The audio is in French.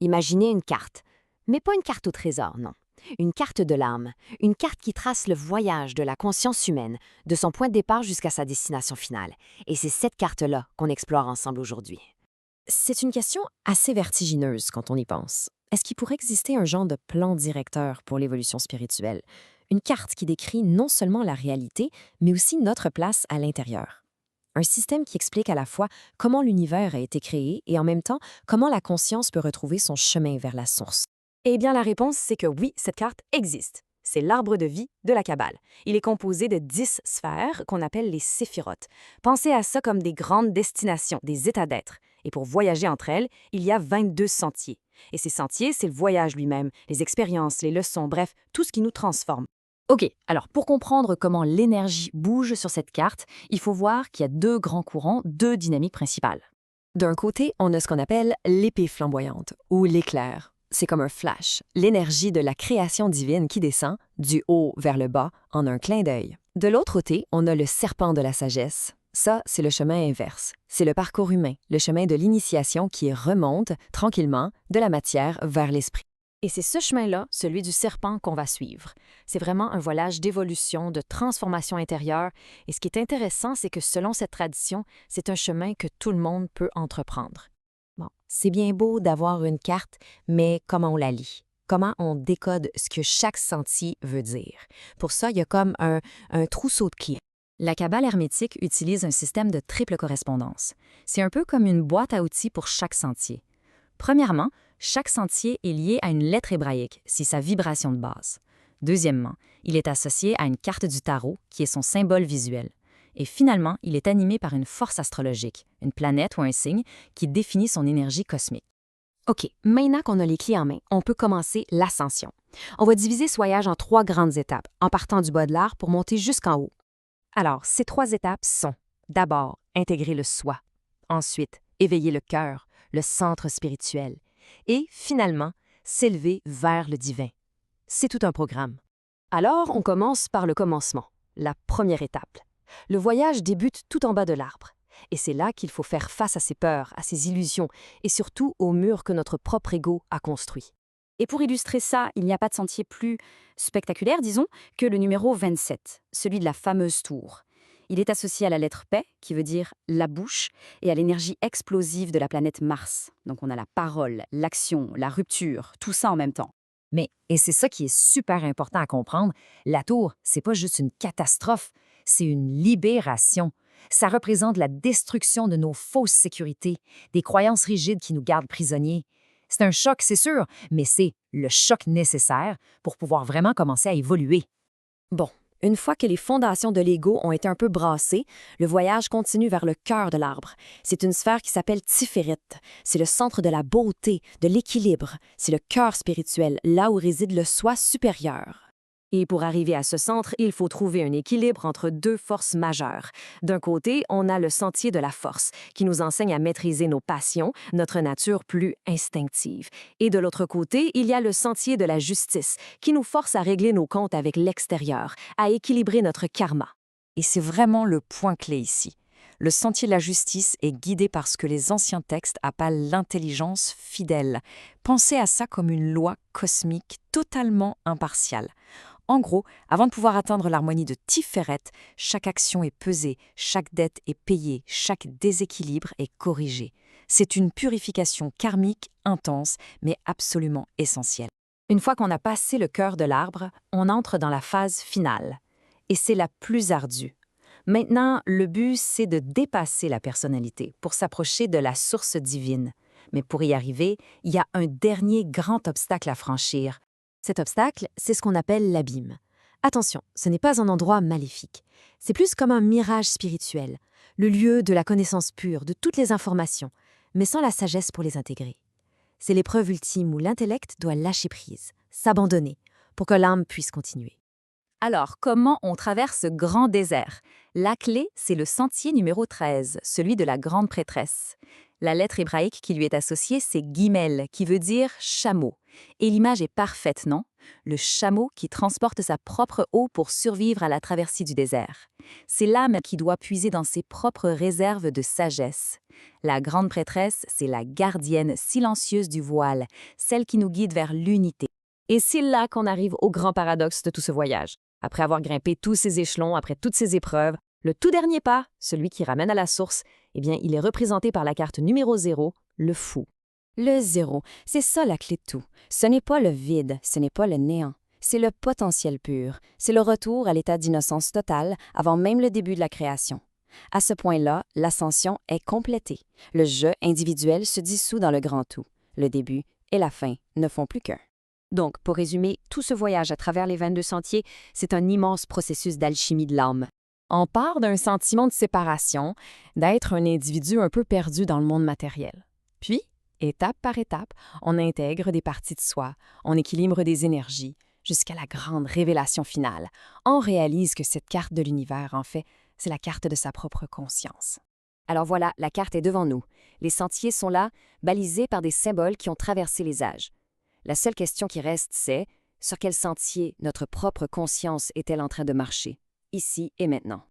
Imaginez une carte, mais pas une carte au trésor, non. Une carte de l'âme, une carte qui trace le voyage de la conscience humaine, de son point de départ jusqu'à sa destination finale. Et c'est cette carte-là qu'on explore ensemble aujourd'hui. C'est une question assez vertigineuse quand on y pense. Est-ce qu'il pourrait exister un genre de plan directeur pour l'évolution spirituelle? Une carte qui décrit non seulement la réalité, mais aussi notre place à l'intérieur. Un système qui explique à la fois comment l'univers a été créé et en même temps comment la conscience peut retrouver son chemin vers la source. Eh bien, la réponse, c'est que oui, cette carte existe. C'est l'arbre de vie de la Kabbale. Il est composé de 10 sphères qu'on appelle les séphirotes. Pensez à ça comme des grandes destinations, des états d'être. Et pour voyager entre elles, il y a 22 sentiers. Et ces sentiers, c'est le voyage lui-même, les expériences, les leçons, bref, tout ce qui nous transforme. Ok, alors pour comprendre comment l'énergie bouge sur cette carte, il faut voir qu'il y a deux grands courants, deux dynamiques principales. D'un côté, on a ce qu'on appelle l'épée flamboyante ou l'éclair. C'est comme un flash, l'énergie de la création divine qui descend, du haut vers le bas, en un clin d'œil. De l'autre côté, on a le serpent de la sagesse. Ça, c'est le chemin inverse. C'est le parcours humain, le chemin de l'initiation qui remonte, tranquillement, de la matière vers l'esprit. Et c'est ce chemin-là, celui du serpent, qu'on va suivre. C'est vraiment un voyage d'évolution, de transformation intérieure. Et ce qui est intéressant, c'est que selon cette tradition, c'est un chemin que tout le monde peut entreprendre. Bon, c'est bien beau d'avoir une carte, mais comment on la lit? Comment on décode ce que chaque sentier veut dire? Pour ça, il y a comme un trousseau de clés. La Kabbale hermétique utilise un système de triple correspondance. C'est un peu comme une boîte à outils pour chaque sentier. Premièrement, chaque sentier est lié à une lettre hébraïque, c'est sa vibration de base. Deuxièmement, il est associé à une carte du tarot, qui est son symbole visuel. Et finalement, il est animé par une force astrologique, une planète ou un signe, qui définit son énergie cosmique. OK, maintenant qu'on a les clés en main, on peut commencer l'ascension. On va diviser ce voyage en 3 grandes étapes, en partant du bas de l'arbre pour monter jusqu'en haut. Alors, ces 3 étapes sont, d'abord, intégrer le soi. Ensuite, éveiller le cœur, le centre spirituel. Et, finalement, s'élever vers le divin. C'est tout un programme. Alors, on commence par le commencement, la première étape. Le voyage débute tout en bas de l'arbre. Et c'est là qu'il faut faire face à ses peurs, à ses illusions, et surtout aux murs que notre propre ego a construits. Et pour illustrer ça, il n'y a pas de sentier plus spectaculaire, disons, que le numéro 27, celui de la fameuse tour. Il est associé à la lettre P, qui veut dire la bouche, et à l'énergie explosive de la planète Mars. Donc on a la parole, l'action, la rupture, tout ça en même temps. Mais, et c'est ça qui est super important à comprendre, la tour, c'est pas juste une catastrophe, c'est une libération. Ça représente la destruction de nos fausses sécurités, des croyances rigides qui nous gardent prisonniers. C'est un choc, c'est sûr, mais c'est le choc nécessaire pour pouvoir vraiment commencer à évoluer. Bon, une fois que les fondations de l'ego ont été un peu brassées, le voyage continue vers le cœur de l'arbre. C'est une sphère qui s'appelle Tiferet. C'est le centre de la beauté, de l'équilibre. C'est le cœur spirituel, là où réside le soi supérieur. Et pour arriver à ce centre, il faut trouver un équilibre entre 2 forces majeures. D'un côté, on a le sentier de la force, qui nous enseigne à maîtriser nos passions, notre nature plus instinctive. Et de l'autre côté, il y a le sentier de la justice, qui nous force à régler nos comptes avec l'extérieur, à équilibrer notre karma. Et c'est vraiment le point clé ici. Le sentier de la justice est guidé par ce que les anciens textes appellent l'intelligence fidèle. Pensez à ça comme une loi cosmique totalement impartiale. En gros, avant de pouvoir atteindre l'harmonie de Tiferet, chaque action est pesée, chaque dette est payée, chaque déséquilibre est corrigé. C'est une purification karmique intense, mais absolument essentielle. Une fois qu'on a passé le cœur de l'arbre, on entre dans la phase finale. Et c'est la plus ardue. Maintenant, le but, c'est de dépasser la personnalité pour s'approcher de la source divine. Mais pour y arriver, il y a un dernier grand obstacle à franchir. Cet obstacle, c'est ce qu'on appelle l'abîme. Attention, ce n'est pas un endroit maléfique. C'est plus comme un mirage spirituel, le lieu de la connaissance pure, de toutes les informations, mais sans la sagesse pour les intégrer. C'est l'épreuve ultime où l'intellect doit lâcher prise, s'abandonner, pour que l'âme puisse continuer. Alors, comment on traverse ce grand désert? La clé, c'est le sentier numéro 13, celui de la grande prêtresse. La lettre hébraïque qui lui est associée, c'est Gimel, qui veut dire chameau. Et l'image est parfaite, non? Le chameau qui transporte sa propre eau pour survivre à la traversée du désert. C'est l'âme qui doit puiser dans ses propres réserves de sagesse. La grande prêtresse, c'est la gardienne silencieuse du voile, celle qui nous guide vers l'unité. Et c'est là qu'on arrive au grand paradoxe de tout ce voyage. Après avoir grimpé tous ces échelons, après toutes ces épreuves, le tout dernier pas, celui qui ramène à la source, eh bien, il est représenté par la carte numéro 0, le fou. Le zéro, c'est ça la clé de tout. Ce n'est pas le vide, ce n'est pas le néant. C'est le potentiel pur. C'est le retour à l'état d'innocence totale avant même le début de la création. À ce point-là, l'ascension est complétée. Le je individuel se dissout dans le grand tout. Le début et la fin ne font plus qu'un. Donc, pour résumer, tout ce voyage à travers les 22 sentiers, c'est un immense processus d'alchimie de l'âme. On part d'un sentiment de séparation, d'être un individu un peu perdu dans le monde matériel. Puis, étape par étape, on intègre des parties de soi, on équilibre des énergies, jusqu'à la grande révélation finale. On réalise que cette carte de l'univers, en fait, c'est la carte de sa propre conscience. Alors voilà, la carte est devant nous. Les sentiers sont là, balisés par des symboles qui ont traversé les âges. La seule question qui reste, c'est sur quel sentier notre propre conscience est-elle en train de marcher, ici et maintenant?